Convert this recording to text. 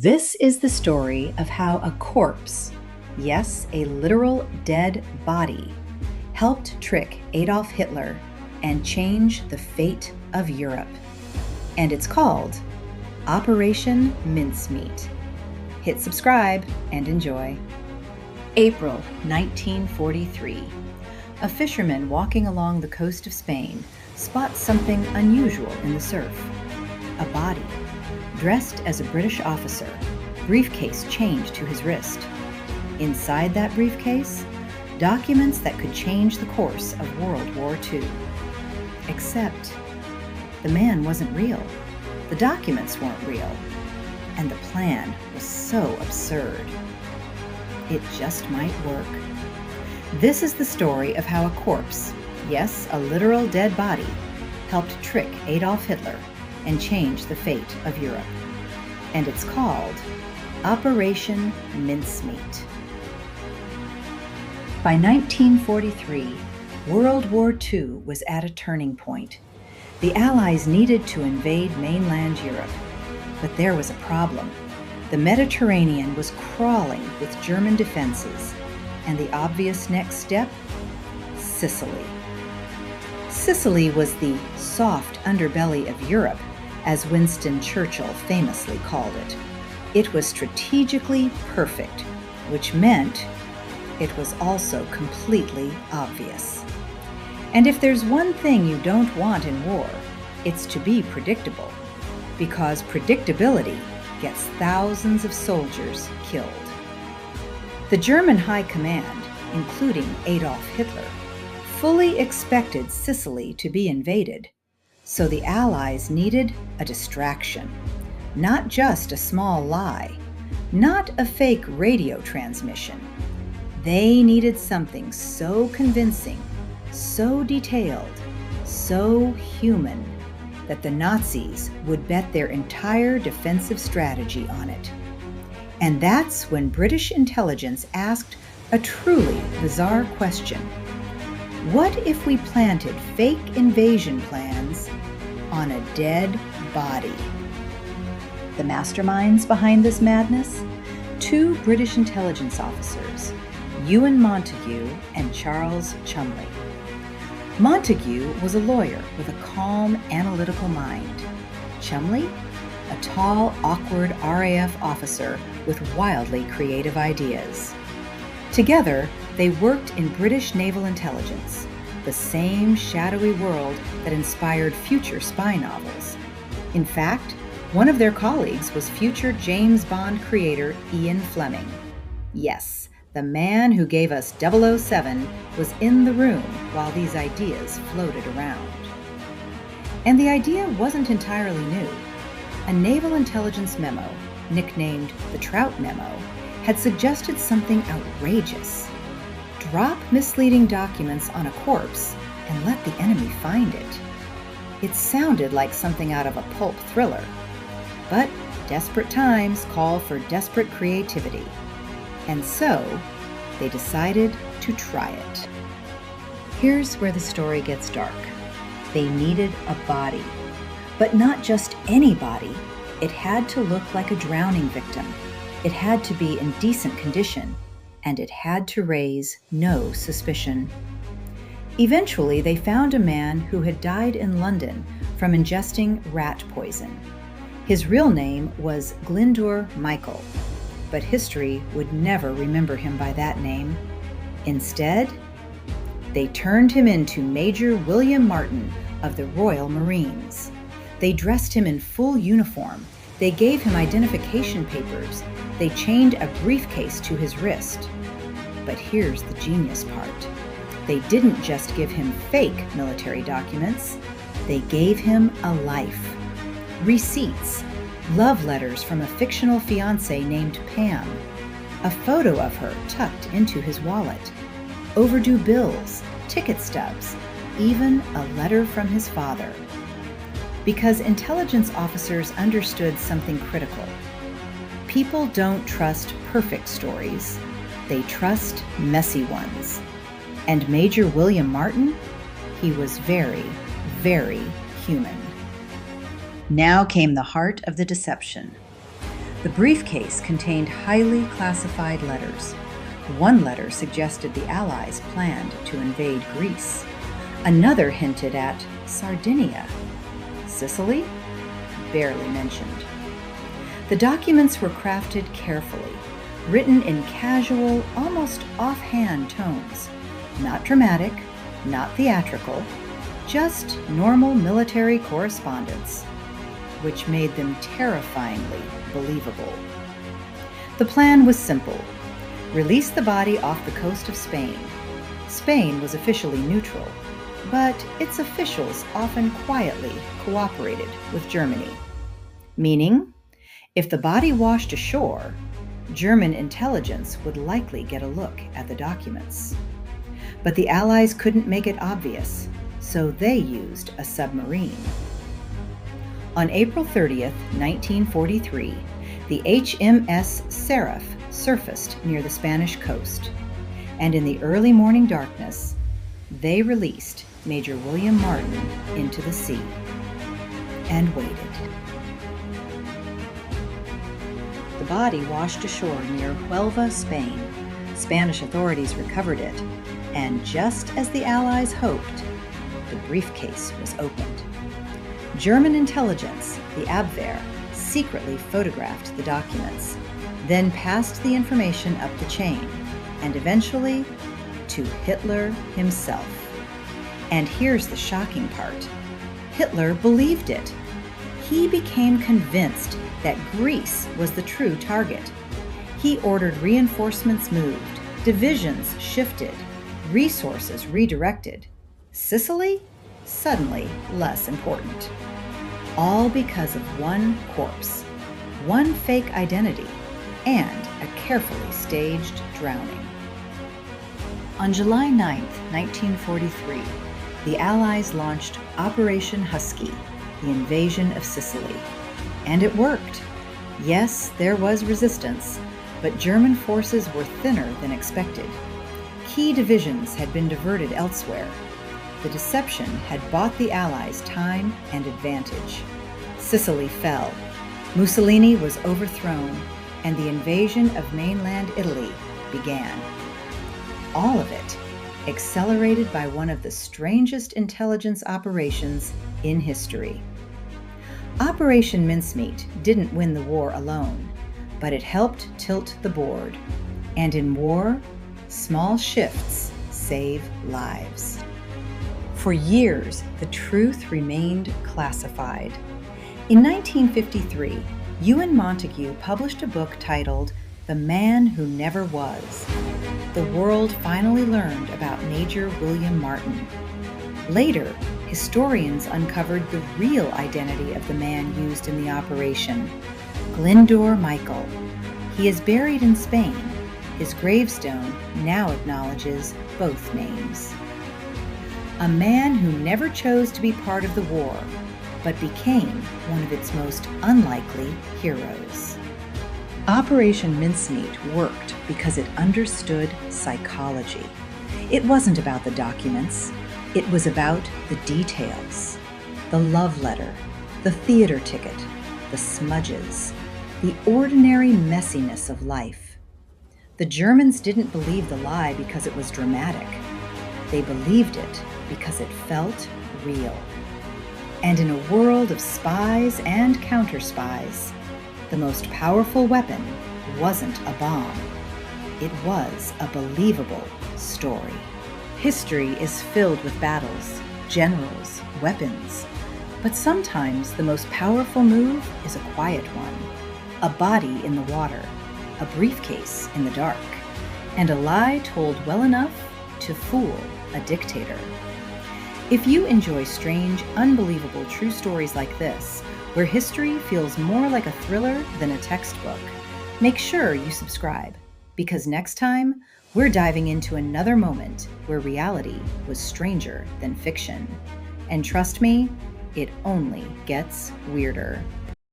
This is the story of how a corpse, yes, a literal dead body, helped trick Adolf Hitler and change the fate of Europe. And it's called Operation Mincemeat. Hit subscribe and enjoy. April 1943. A fisherman walking along the coast of Spain spots something unusual in the surf. A body, dressed as a British officer, briefcase chained to his wrist. Inside that briefcase, documents that could change the course of World War II. Except, the man wasn't real, the documents weren't real, and the plan was so absurd. It just might work. This is the story of how a corpse, yes, a literal dead body, helped trick Adolf Hitler and change the fate of Europe. And it's called Operation Mincemeat. By 1943, World War II was at a turning point. The Allies needed to invade mainland Europe, but there was a problem. The Mediterranean was crawling with German defenses, and the obvious next step? Sicily. Sicily was the soft underbelly of Europe, as Winston Churchill famously called it. It was strategically perfect, which meant it was also completely obvious. And if there's one thing you don't want in war, it's to be predictable, because predictability gets thousands of soldiers killed. The German High Command, including Adolf Hitler, fully expected Sicily to be invaded. So the Allies needed a distraction, not just a small lie, not a fake radio transmission. They needed something so convincing, so detailed, so human, that the Nazis would bet their entire defensive strategy on it. And that's when British intelligence asked a truly bizarre question. What if we planted fake invasion plans on a dead body? The masterminds behind this madness? Two British intelligence officers, Ewan Montague and Charles Chumley. Montague was a lawyer with a calm, analytical mind. Chumley? A tall, awkward RAF officer with wildly creative ideas. Together, they worked in British naval intelligence, the same shadowy world that inspired future spy novels. In fact, one of their colleagues was future James Bond creator Ian Fleming. Yes, the man who gave us 007 was in the room while these ideas floated around. And the idea wasn't entirely new. A naval intelligence memo, nicknamed the Trout Memo, had suggested something outrageous. Drop misleading documents on a corpse and let the enemy find it. It sounded like something out of a pulp thriller. But desperate times call for desperate creativity. And so, they decided to try it. Here's where the story gets dark. They needed a body. But not just any body. It had to look like a drowning victim. It had to be in decent condition. And it had to raise no suspicion. Eventually, they found a man who had died in London from ingesting rat poison. His real name was Glyndwr Michael, but history would never remember him by that name. Instead, they turned him into Major William Martin of the Royal Marines. They dressed him in full uniform. They gave him identification papers. They chained a briefcase to his wrist. But here's the genius part. They didn't just give him fake military documents. They gave him a life. Receipts, love letters from a fictional fiancée named Pam, a photo of her tucked into his wallet, overdue bills, ticket stubs, even a letter from his father. Because intelligence officers understood something critical. People don't trust perfect stories. They trust messy ones. And Major William Martin? He was very, very human. Now came the heart of the deception. The briefcase contained highly classified letters. One letter suggested the Allies planned to invade Greece. Another hinted at Sardinia. Sicily? Barely mentioned. The documents were crafted carefully, written in casual, almost offhand tones. Not dramatic, not theatrical, just normal military correspondence, which made them terrifyingly believable. The plan was simple. Release the body off the coast of Spain. Spain was officially neutral, but its officials often quietly cooperated with Germany. Meaning, if the body washed ashore, German intelligence would likely get a look at the documents. But the Allies couldn't make it obvious, so they used a submarine. On April 30th, 1943, the HMS Seraph surfaced near the Spanish coast, and in the early morning darkness, they released Major William Martin into the sea and waited. The body washed ashore near Huelva, Spain. Spanish authorities recovered it, and just as the Allies hoped, the briefcase was opened. German intelligence, the Abwehr, secretly photographed the documents, then passed the information up the chain, and eventually to Hitler himself. And here's the shocking part. Hitler believed it. He became convinced that Greece was the true target. He ordered reinforcements moved, divisions shifted, resources redirected. Sicily? Suddenly less important. All because of one corpse, one fake identity, and a carefully staged drowning. On July 9, 1943, the Allies launched Operation Husky, the invasion of Sicily. And it worked. Yes, there was resistance, but German forces were thinner than expected. Key divisions had been diverted elsewhere. The deception had bought the Allies time and advantage. Sicily fell. Mussolini was overthrown, and the invasion of mainland Italy began. All of it accelerated by one of the strangest intelligence operations in history. Operation Mincemeat didn't win the war alone, but it helped tilt the board. And in war, small shifts save lives. For years, the truth remained classified. In 1953, Ewan Montague published a book titled The Man Who Never Was. The world finally learned about Major William Martin. Later, historians uncovered the real identity of the man used in the operation, Glyndor Michael. He is buried in Spain. His gravestone now acknowledges both names. A man who never chose to be part of the war, but became one of its most unlikely heroes. Operation Mincemeat worked because it understood psychology. It wasn't about the documents. It was about the details. The love letter, the theater ticket, the smudges, the ordinary messiness of life. The Germans didn't believe the lie because it was dramatic. They believed it because it felt real. And in a world of spies and counter-spies, the most powerful weapon wasn't a bomb. It was a believable story. History is filled with battles, generals, weapons. But sometimes the most powerful move is a quiet one. A body in the water, a briefcase in the dark, and a lie told well enough to fool a dictator. If you enjoy strange, unbelievable true stories like this, where history feels more like a thriller than a textbook, make sure you subscribe, because next time, we're diving into another moment where reality was stranger than fiction. And trust me, it only gets weirder.